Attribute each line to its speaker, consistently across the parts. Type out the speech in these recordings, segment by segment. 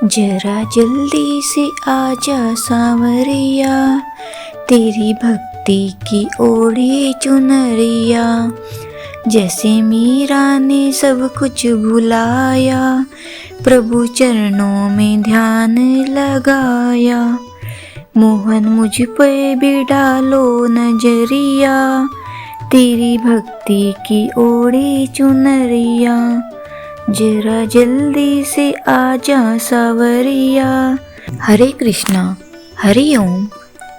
Speaker 1: जरा जल्दी से आजा सांवरिया, तेरी भक्ति की ओढ़ी चुनरिया। जैसे मीरा ने सब कुछ भुलाया, प्रभु चरणों में ध्यान लगाया। मोहन मुझ पे भी डालो नजरिया, तेरी भक्ति की ओढ़ी चुनरिया। जरा जल्दी से आजा सांवरिया। हरे कृष्णा, हरि ओम।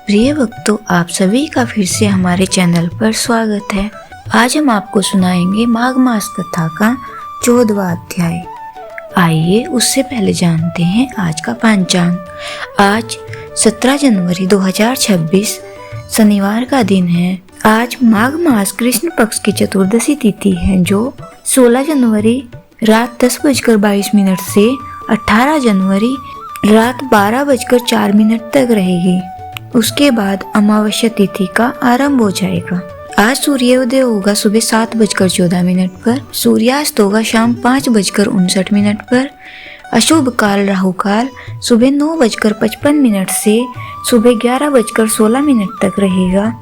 Speaker 1: प्रिय भक्तों, आप सभी का फिर से हमारे चैनल पर स्वागत है। आज हम आपको सुनाएंगे माघ मास कथा का 14वां अध्याय। आइए उससे पहले जानते हैं आज का पंचांग। आज 17 जनवरी 2026 शनिवार का दिन है। आज माघ मास कृष्ण पक्ष की चतुर्दशी तिथि है, जो 16 जनवरी रात 10:22 से 18 जनवरी रात 12:04 तक रहेगी। उसके बाद अमावस्या तिथि का आरंभ हो जाएगा। आज सूर्योदय होगा सुबह 7:14 पर, सूर्यास्त होगा शाम 5:59 पर। अशुभ काल राहु काल सुबह 9:55 से सुबह 11:16 तक रहेगा।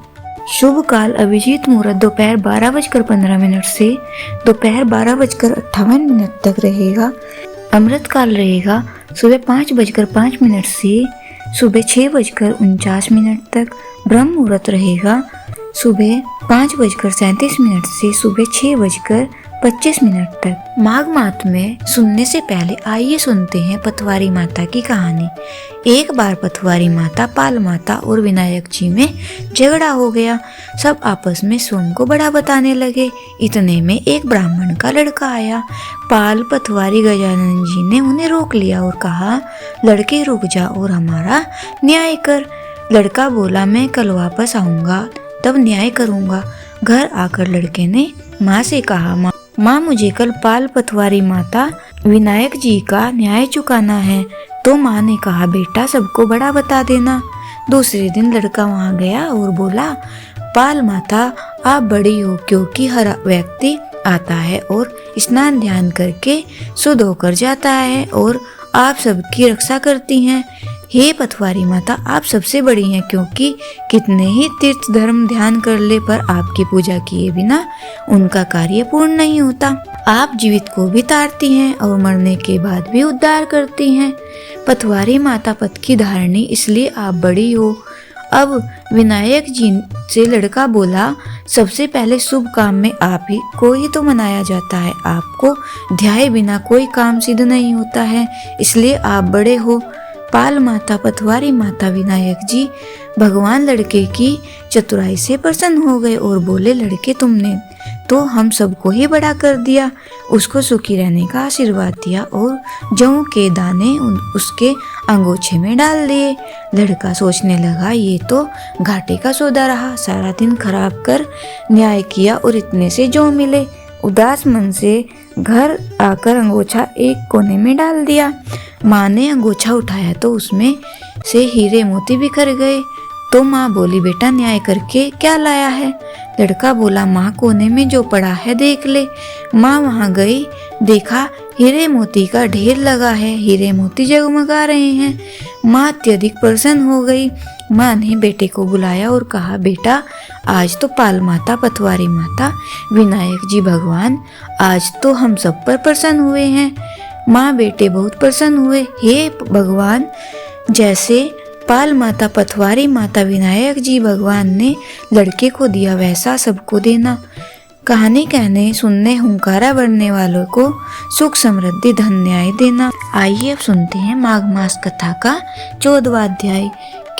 Speaker 1: शुभ काल अभिजीत मुहूर्त दोपहर 12:15 से दोपहर 12:58 तक रहेगा। अमृत काल रहेगा सुबह 5:05 से सुबह 6:49 तक। ब्रह्म मुहूर्त रहेगा सुबह 5:37 से सुबह 6:25 तक। माघ मास में सुनने से पहले आइए सुनते हैं पथवारी माता की कहानी। एक बार पथवारी माता, पाल माता और विनायक जी में झगड़ा हो गया। सब आपस में स्वयं को बड़ा बताने लगे। इतने में एक ब्राह्मण का लड़का आया। पाल, पथवारी, गजानन जी ने उन्हें रोक लिया और कहा, लड़के रुक जा और हमारा न्याय कर। लड़का बोला, मैं कल वापस आऊंगा तब न्याय करूंगा। घर आकर लड़के ने माँ से कहा, माँ मुझे कल पाल, पथवारी माता, विनायक जी का न्याय चुकाना है। तो माँ ने कहा, बेटा सबको बड़ा बता देना। दूसरे दिन लड़का वहाँ गया और बोला, पाल माता आप बड़ी हो, क्योंकि हर व्यक्ति आता है और स्नान ध्यान करके शुद्ध होकर जाता है और आप सबकी रक्षा करती हैं। हे पथवारी माता आप सबसे बड़ी हैं, क्योंकि कितने ही तीर्थ धर्म ध्यान कर ले पर आपकी पूजा किए बिना उनका कार्य पूर्ण नहीं होता। आप जीवित को भी तारती हैं और मरने के बाद भी उद्धार करती हैं। पथवारी माता पद की धारणी, इसलिए आप बड़ी हो। अब विनायक जी से लड़का बोला, सबसे पहले शुभ काम में आप ही को ही तो मनाया जाता है। आपको ध्याए बिना कोई काम सिद्ध नहीं होता है, इसलिए आप बड़े हो। पाल माता, पथवारी माता, विनायक जी भगवान लड़के की चतुराई से प्रसन्न हो गए और बोले, लड़के तुमने तो हम सबको ही बड़ा कर दिया। उसको सुखी रहने का आशीर्वाद दिया और जौ के दाने उसके अंगोछे में डाल दिए। लड़का सोचने लगा, ये तो घाटे का सौदा रहा। सारा दिन खराब कर न्याय किया और इतने से जौ मिले। उदास मन से घर आकर अंगोछा एक कोने में डाल दिया। माँ ने अंगोछा उठाया तो उसमें से हीरे मोती बिखर गए। तो माँ बोली, बेटा न्याय करके क्या लाया है? लड़का बोला, माँ कोने में जो पड़ा है देख ले। माँ वहाँ गई, देखा हीरे मोती का ढेर लगा है, हीरे मोती जगमगा रहे हैं। माँ अत्यधिक प्रसन्न हो गई। माँ ने बेटे को बुलाया और कहा, बेटा आज तो पाल माता, पथवारी माता, विनायक जी भगवान आज तो हम सब पर प्रसन्न हुए हैं। माँ बेटे बहुत प्रसन्न हुए। हे भगवान, जैसे पाल माता, पथवारी माता, विनायक जी भगवान ने लड़के को दिया वैसा सबको देना। कहानी कहने सुनने हुंकारा भरने वालों को सुख समृद्धि धन न्याय देना। आइए अब सुनते हैं माघ मास कथा का 14वां अध्याय।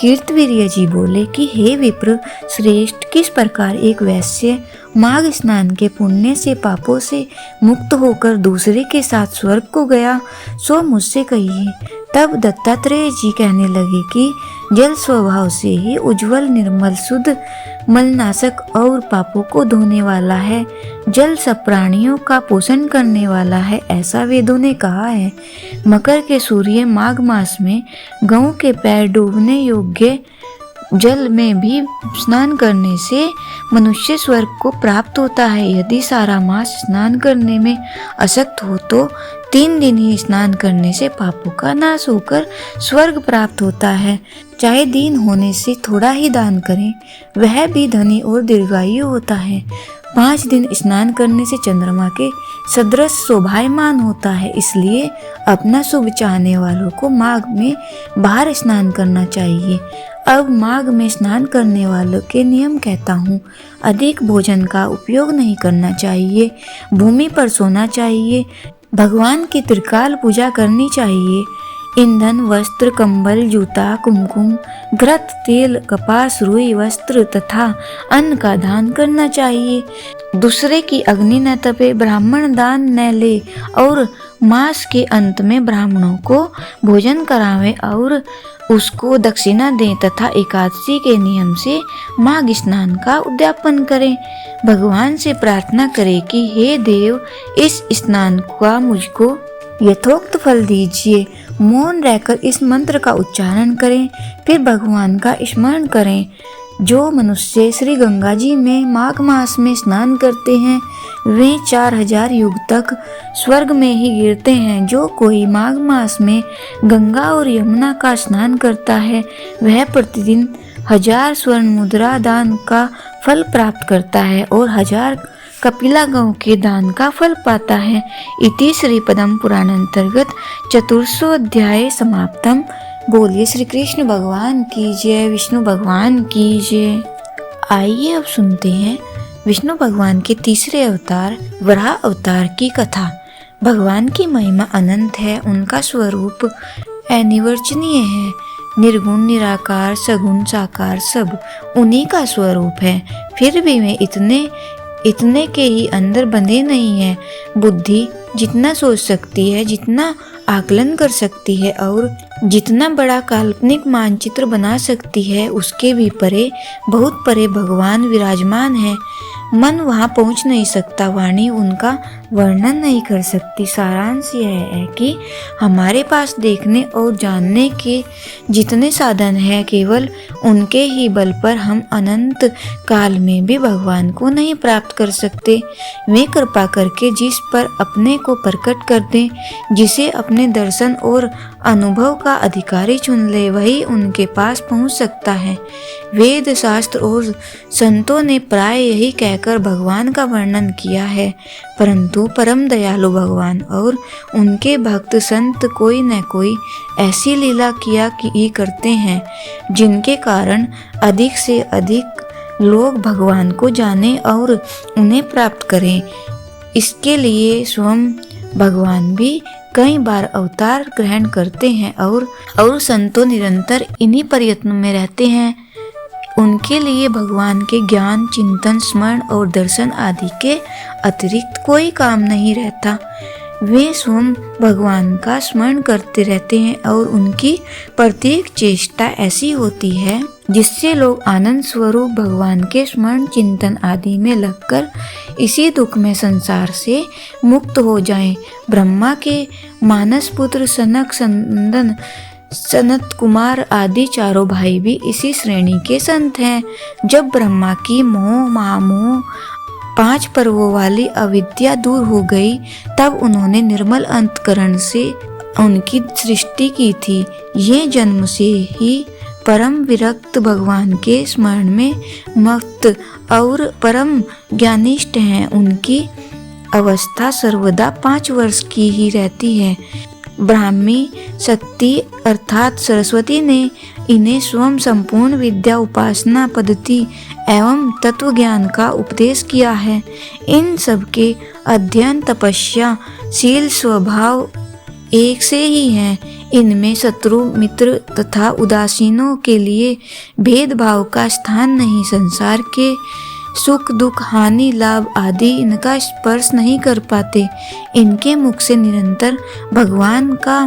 Speaker 1: कीर्तवीर्य जी बोले कि हे विप्र श्रेष्ठ, किस प्रकार एक वैश्य माघ स्नान के पुण्य से पापों से मुक्त होकर दूसरे के साथ स्वर्ग को गया, सो मुझसे कहिए। तब दत्तात्रेय जी कहने लगे कि जल स्वभाव से ही उज्जवल, निर्मल, शुद्ध, मलनाशक और पापों को धोने वाला है। जल सब प्राणियों का पोषण करने वाला है, ऐसा वेदों ने कहा है। मकर के सूर्य माघ मास में गऊ के पैर डूबने योग्य जल में भी स्नान करने से मनुष्य स्वर्ग को प्राप्त होता है। यदि सारा मास स्नान करने में असक्त हो तो 3 दिन ही स्नान करने से पापों का नाश होकर स्वर्ग प्राप्त होता है। चाहे दीन होने से थोड़ा ही दान करें, वह भी धनी और दीर्घायु होता है। 5 दिन स्नान करने से चंद्रमा के सदृश शोभायमान होता है। इसलिए अपना शुभ चाहने वालों को माघ में बाहर स्नान करना चाहिए। अब माघ में स्नान करने वालों के नियम कहता हूँ। अधिक भोजन का उपयोग नहीं करना चाहिए, भूमि पर सोना चाहिए, भगवान की त्रिकाल पूजा करनी चाहिए, ईंधन, वस्त्र, कंबल, जूता, कुमकुम, घृत, तेल, कपास, रुई, वस्त्र तथा अन्न का दान करना चाहिए। दूसरे की अग्नि न तपे, ब्राह्मण दान न ले और मास के अंत में ब्राह्मणों को भोजन करावें और उसको दक्षिणा दें तथा एकादशी के नियम से माघ स्नान का उद्यापन करें। भगवान से प्रार्थना करें कि हे देव, इस स्नान का मुझको यथोक्त फल दीजिए। मौन रहकर इस मंत्र का उच्चारण करें, फिर भगवान का स्मरण करें। जो मनुष्य श्री गंगा जी में माघ मास में स्नान करते हैं वे 4000 युग तक स्वर्ग में ही गिरते हैं। जो कोई माघ मास में गंगा और यमुना का स्नान करता है वह प्रतिदिन 1000 स्वर्ण मुद्रा दान का फल प्राप्त करता है और 1000 कपिला गौ के दान का फल पाता है। इति श्री पद्म पुराण अंतर्गत 4 अध्याय समाप्तम। बोलिए श्री कृष्ण भगवान की जय, विष्णु भगवान की जय। आइए अब सुनते हैं विष्णु भगवान के तीसरे अवतार वराह अवतार की कथा। भगवान की महिमा अनंत है, उनका स्वरूप अनिर्वचनीय है। निर्गुण, निराकार, सगुण, साकार सब उन्हीं का स्वरूप है। फिर भी वे इतने के ही अंदर बंधे नहीं है। बुद्धि जितना सोच सकती है, जितना आकलन कर सकती है और जितना बड़ा काल्पनिक मानचित्र बना सकती है, उसके भी परे, बहुत परे भगवान विराजमान है। मन वहाँ पहुँच नहीं सकता, वाणी उनका वर्णन नहीं कर सकती। सारांश यह है कि हमारे पास देखने और जानने के जितने साधन हैं, केवल उनके ही बल पर हम अनंत काल में भी भगवान को नहीं प्राप्त कर सकते। वे कृपा करके जिस पर अपने को प्रकट कर दें, जिसे अपने दर्शन और अनुभव का अधिकारी चुन ले, वही उनके पास पहुंच सकता है। वेद, शास्त्र और संतों ने प्राय यही कहकर भगवान का वर्णन किया है, परंतु परम दयालु भगवान और उनके भक्त संत कोई न कोई ऐसी लीला किया कि करते हैं जिनके कारण अधिक से अधिक लोग भगवान को जाने और उन्हें प्राप्त करें। इसके लिए स्वयं भगवान भी कई बार अवतार ग्रहण करते हैं और संतों निरंतर इन्हीं प्रयत्नों में रहते हैं। उनके लिए भगवान के ज्ञान, चिंतन, स्मरण और दर्शन आदि के अतिरिक्त कोई काम नहीं रहता। वे स्वयं भगवान का स्मरण करते रहते हैं और उनकी प्रत्येक चेष्टा ऐसी होती है जिससे लोग आनंद स्वरूप भगवान के स्मरण, चिंतन आदि में लगकर इसी दुख में संसार से मुक्त हो जाएं। ब्रह्मा के मानस पुत्र सनक, संदन, सनत कुमार आदि चारों भाई भी इसी श्रेणी के संत हैं। जब ब्रह्मा की मोह, महामोह, 5 पर्वों वाली अविद्या दूर हो गई, तब उन्होंने निर्मल अंतकरण से उनकी सृष्टि की थी। ये जन्म से ही परम विरक्त भगवान के स्मरण में मस्त और परम ज्ञानिष्ठ हैं। उनकी अवस्था सर्वदा 5 वर्ष की ही रहती है। ब्राह्मी शक्ति अर्थात सरस्वती ने इन्हें स्वयं संपूर्ण विद्या, उपासना पद्धति एवं तत्व ज्ञान का उपदेश किया है। इन सब के अध्ययन, तपस्या, शील, स्वभाव एक से ही हैं। इनमें शत्रु, मित्र तथा उदासीनों के लिए भेदभाव का स्थान नहीं। संसार के सुख, दुख, हानि, लाभ आदि इनका स्पर्श नहीं कर पाते। इनके मुख से निरंतर भगवान का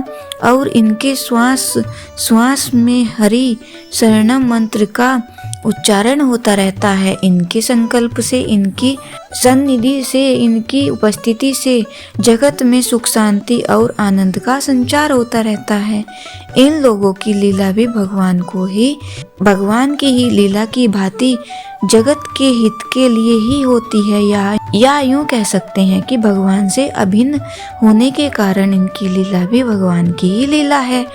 Speaker 1: और इनके श्वास श्वास में हरि शरणम मंत्र का उच्चारण होता रहता है। इनके संकल्प से, इनकी सन्निधि से, इनकी उपस्थिति से जगत में सुख, शांति और आनंद का संचार होता रहता है। इन लोगों की लीला भी भगवान को ही भगवान की ही लीला की भांति जगत के हित के लिए ही होती है, या यूं कह सकते हैं कि भगवान से अभिन्न होने के कारण इनकी लीला भी भगवान की ही लीला है।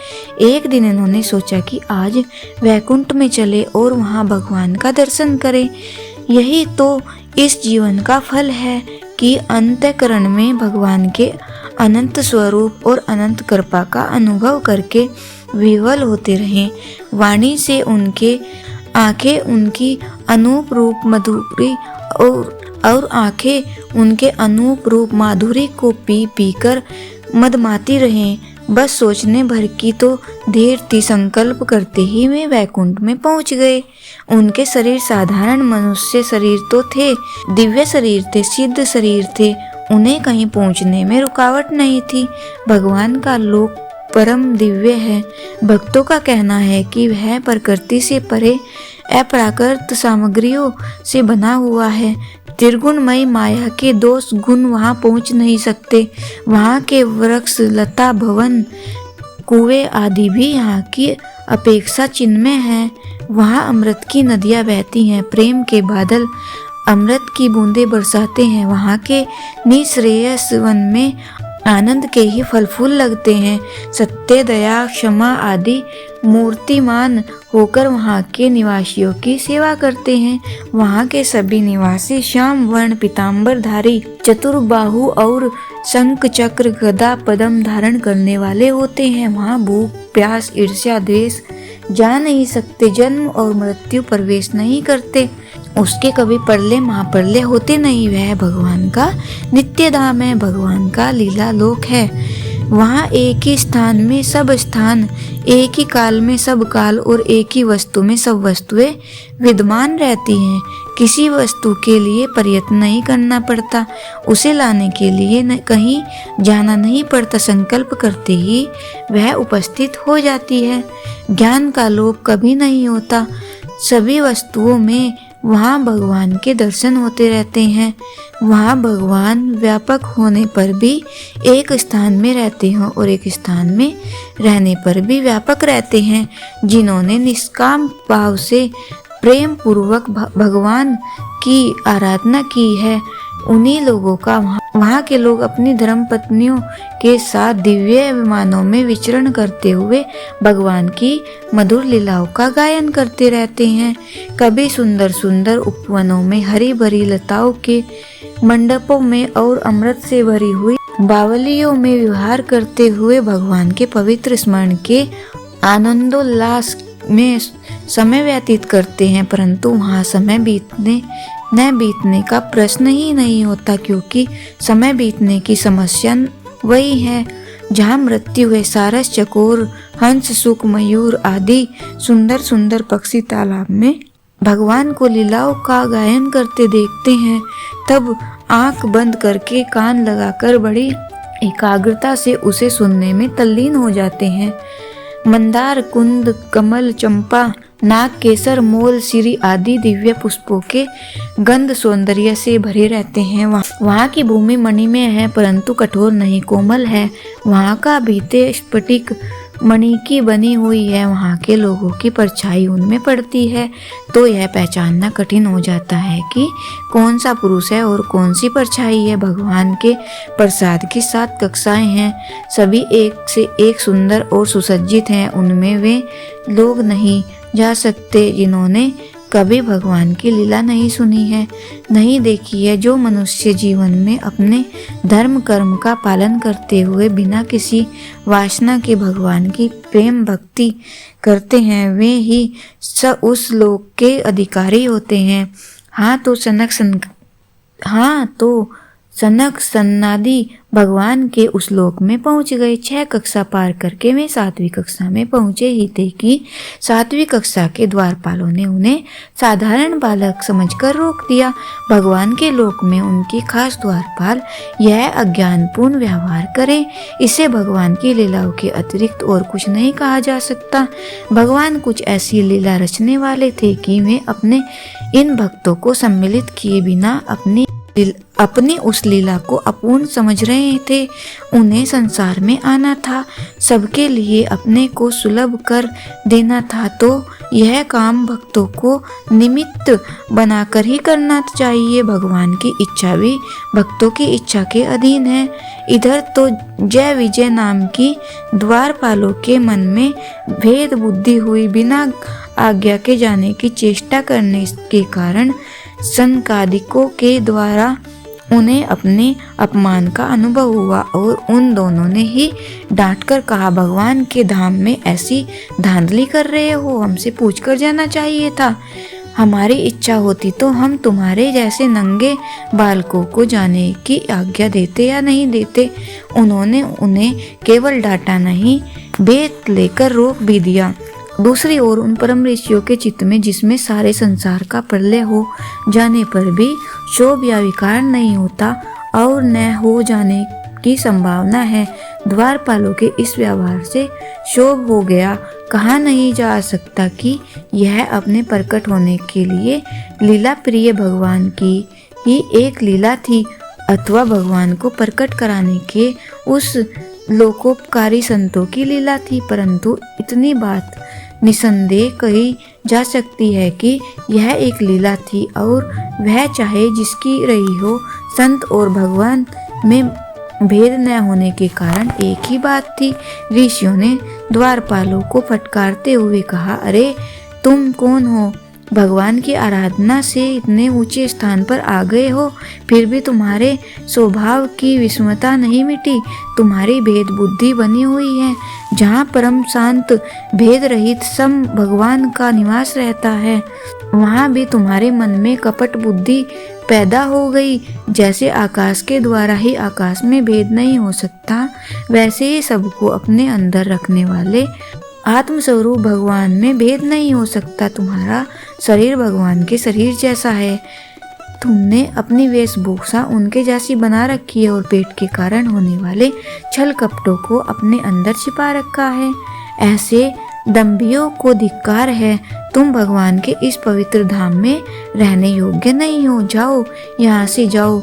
Speaker 1: एक दिन इन्होंने सोचा कि आज वैकुंठ में चले और वहां भगवान का दर्शन करें। यही तो इस जीवन का फल है कि अंतःकरण में भगवान के अनंत स्वरूप और अनंत कृपा का अनुभव करके विह्वल होते रहें। वाणी से उनके आंखें उनकी अनूप रूप मधुरी और आंखें उनके अनूप रूप माधुरी को पी पीकर मदमाती रहें। बस सोचने भर की तो देर थी, संकल्प करते ही वे वैकुंठ में पहुंच गए। उनके शरीर साधारण मनुष्य शरीर तो थे, दिव्य शरीर थे, सिद्ध शरीर थे। उन्हें कहीं पहुंचने में रुकावट नहीं थी। भगवान का लोक परम दिव्य है। भक्तों का कहना है कि वह प्रकृति से परे अप्राकृत सामग्रियों से बना हुआ है। त्रिगुणमयी माया के दोष गुण वहां पहुंच नहीं सकते। वहां के वृक्ष, लता, भवन, कुएं आदि भी यहाँ की अपेक्षा चिन्मय हैं। वहां अमृत की नदियां बहती हैं, प्रेम के बादल अमृत की बूंदें बरसाते हैं। वहां के निःश्रेयस वन में आनंद के ही फल फूल लगते हैं। सत्य, दया, क्षमा आदि मूर्तिमान होकर वहाँ के निवासियों की सेवा करते हैं। वहाँ के सभी निवासी श्याम वर्ण पीताम्बरधारी, चतुर्बाहु और शंख चक्र गदा पद्म धारण करने वाले होते हैं। वहाँ भूख, प्यास, ईर्ष्या, द्वेष जा नहीं सकते। जन्म और मृत्यु प्रवेश नहीं करते। उसके कभी प्रलय महाप्रलय होते नहीं। वह भगवान का नित्य धाम है, भगवान का लीला लोक है। वहाँ एक ही स्थान में सब स्थान, एक ही काल में सब काल और एक ही वस्तु में सब वस्तुएं विद्यमान रहती हैं। किसी वस्तु के लिए प्रयत्न नहीं करना पड़ता, उसे लाने के लिए कहीं जाना नहीं पड़ता। संकल्प करते ही वह उपस्थित हो जाती है। ज्ञान का लोप कभी नहीं होता। सभी वस्तुओं में वहाँ भगवान के दर्शन होते रहते हैं। वहाँ भगवान व्यापक होने पर भी एक स्थान में रहते हैं और एक स्थान में रहने पर भी व्यापक रहते हैं। जिन्होंने निष्काम भाव से प्रेम पूर्वक भगवान की आराधना की है, उन्हीं लोगों का वहाँ के लोग अपनी धर्म पत्नियों के साथ दिव्य विमानों में विचरण करते हुए भगवान की मधुर लीलाओं का गायन करते रहते हैं। कभी सुंदर सुंदर उपवनों में, हरी भरी लताओं के मंडपों में और अमृत से भरी हुई बावलियों में विहार करते हुए भगवान के पवित्र स्मरण के आनंदोल्लास में समय व्यतीत करते हैं। परंतु वहाँ समय बीतने का प्रश्न ही नहीं होता, क्योंकि समय बीतने की समस्या वही है। जहाँ मृत्यु है, सारस, चकोर, हंस, सुक, मयूर आदि सुंदर सुंदर पक्षी तालाब में भगवान को लीलाओं का गायन करते देखते हैं, तब आंख बंद करके कान लगाकर बड़ी एकाग्रता से उसे सुनने में तल्लीन हो जाते हैं। मंदार, कुंद, कमल, चंपा, नाग, केसर, मोल, सिरी आदि दिव्य पुष्पों के गंध सौंदर्य से भरे रहते हैं। वहाँ की भूमि मणिमय है, परंतु कठोर नहीं, कोमल है। वहाँ का भीते स्फटिक मणि की बनी हुई है। वहाँ के लोगों की परछाई उनमें पड़ती है, तो यह पहचानना कठिन हो जाता है कि कौन सा पुरुष है और कौन सी परछाई है। भगवान के प्रसाद की 7 कक्षाएं हैं, सभी एक से एक सुंदर और सुसज्जित हैं। उनमें वे लोग नहीं जा सकते जिन्होंने कभी भगवान की लीला नहीं सुनी है, नहीं देखी है। जो मनुष्य जीवन में अपने धर्म कर्म का पालन करते हुए बिना किसी वासना के भगवान की प्रेम भक्ति करते हैं, वे ही उस लोक के अधिकारी होते हैं। हाँ तो सनक सन्नादि भगवान के उस लोक में पहुंच गए। 6 कक्षा पार करके वे 7वीं कक्षा में पहुंचे ही थे कि 7वीं कक्षा के द्वारपालों ने उन्हें साधारण बालक समझकर रोक दिया। भगवान के लोक में उनकी खास द्वारपाल यह अज्ञानपूर्ण व्यवहार करें, इसे भगवान की लीलाओं के अतिरिक्त और कुछ नहीं कहा जा सकता। भगवान कुछ ऐसी लीला रचने वाले थे कि वे अपने इन भक्तों को सम्मिलित किए बिना अपनी उस लीला को अपूर्ण समझ रहे थे। उन्हें संसार में आना था, सबके लिए अपने को सुलभ कर देना था, तो यह काम भक्तों को निमित्त बनाकर ही करना चाहिए। भगवान की इच्छा भी भक्तों की इच्छा के अधीन है। इधर तो जय विजय नाम की द्वारपालों के मन में भेद बुद्धि हुई, बिना आज्ञा के जाने की चेष्टा करने के कारण सनकादिकों के द्वारा उन्हें अपने अपमान का अनुभव हुआ और उन दोनों ने ही डांटकर कहा, भगवान के धाम में ऐसी धांधली कर रहे हो, हमसे पूछकर जाना चाहिए था। हमारी इच्छा होती तो हम तुम्हारे जैसे नंगे बालकों को जाने की आज्ञा देते या नहीं देते। उन्होंने उन्हें केवल डांटा नहीं, बेत लेकर रोक भी दिया। दूसरी ओर उन परम ऋषियों के चित्त में, जिसमें सारे संसार का प्रलय हो जाने पर भी क्षोभ या विकार नहीं होता और न हो जाने की संभावना है, द्वारपालों के इस व्यवहार से क्षोभ हो गया। कहा नहीं जा सकता कि यह अपने प्रकट होने के लिए लीला प्रिय भगवान की ही एक लीला थी, अथवा भगवान को प्रकट कराने के उस लोकोपकारी संतों की लीला थी। परंतु इतनी बात निसंदेह कही जा सकती है कि यह एक लीला थी, और वह चाहे जिसकी रही हो, संत और भगवान में भेद न होने के कारण एक ही बात थी। ऋषियों ने द्वारपालों को फटकारते हुए कहा, अरे तुम कौन हो? भगवान की आराधना से इतने ऊंचे स्थान पर आ गए हो, फिर भी तुम्हारे स्वभाव की विषमता नहीं मिटी। तुम्हारी भेद बुद्धि बनी हुई है। जहाँ परम शांत भेद रहित सम भगवान का निवास रहता है, वहाँ भी तुम्हारे मन में कपट बुद्धि पैदा हो गई। जैसे आकाश के द्वारा ही आकाश में भेद नहीं हो सकता, वैसे ही सबको अपने अंदर रखने वाले आत्मस्वरूप भगवान में भेद नहीं हो सकता। तुम्हारा शरीर भगवान के शरीर जैसा है। तुमने अपनी वेशभूषा उनके जैसी बना रखी है और पेट के कारण होने वाले छल कपटों को अपने अंदर छिपा रखा है। ऐसे दंभियों को धिक्कार है। तुम भगवान के इस पवित्र धाम में रहने योग्य नहीं हो। जाओ, यहाँ से जाओ।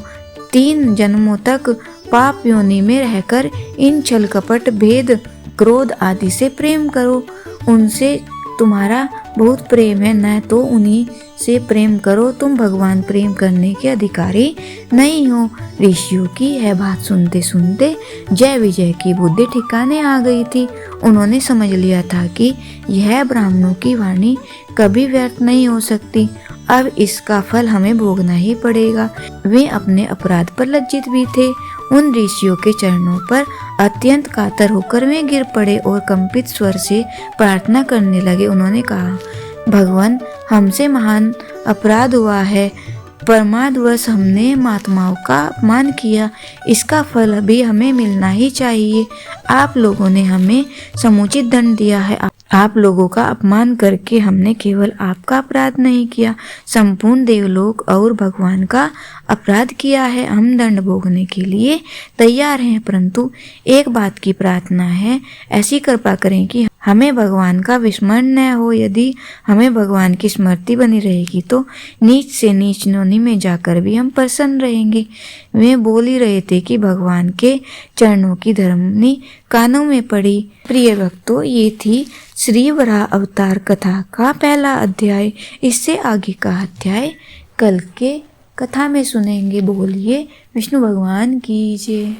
Speaker 1: 3 जन्मों तक पाप योनि में रहकर इन छल कपट भेद क्रोध आदि से प्रेम करो। उनसे तुम्हारा बहुत प्रेम है, न तो उन्हीं से प्रेम करो। तुम भगवान प्रेम करने के अधिकारी नहीं हो। ऋषियों की यह बात सुनते सुनते जय विजय की बुद्धि ठिकाने आ गई थी। उन्होंने समझ लिया था कि यह ब्राह्मणों की वाणी कभी व्यर्थ नहीं हो सकती। अब इसका फल हमें भोगना ही पड़ेगा। वे अपने अपराध पर लज्जित भी थे। उन ऋषियों के चरणों पर अत्यंत कातर होकर वे गिर पड़े और कंपित स्वर से प्रार्थना करने लगे। उन्होंने कहा, भगवान, हमसे महान अपराध हुआ है। प्रमादवश हमने महात्माओं का अपमान किया। इसका फल अभी हमें मिलना ही चाहिए। आप लोगों ने हमें समुचित दंड दिया है। आप लोगों का अपमान करके हमने केवल आपका अपराध नहीं किया, संपूर्ण देवलोक और भगवान का अपराध किया है। हम दंड भोगने के लिए तैयार हैं, परंतु एक बात की प्रार्थना है, ऐसी कृपा करें कि हमें भगवान का विस्मरण न हो। यदि हमें भगवान की स्मृति बनी रहेगी तो नीच से नीच योनि में जाकर भी हम प्रसन्न रहेंगे। वे बोल ही रहे थे कि भगवान के चरणों की धर्मनी कानों में पड़ी। प्रिय भक्तों, ये थी श्री वराह अवतार कथा का पहला अध्याय। इससे आगे का अध्याय कल के कथा में सुनेंगे। बोलिए विष्णु भगवान की जय।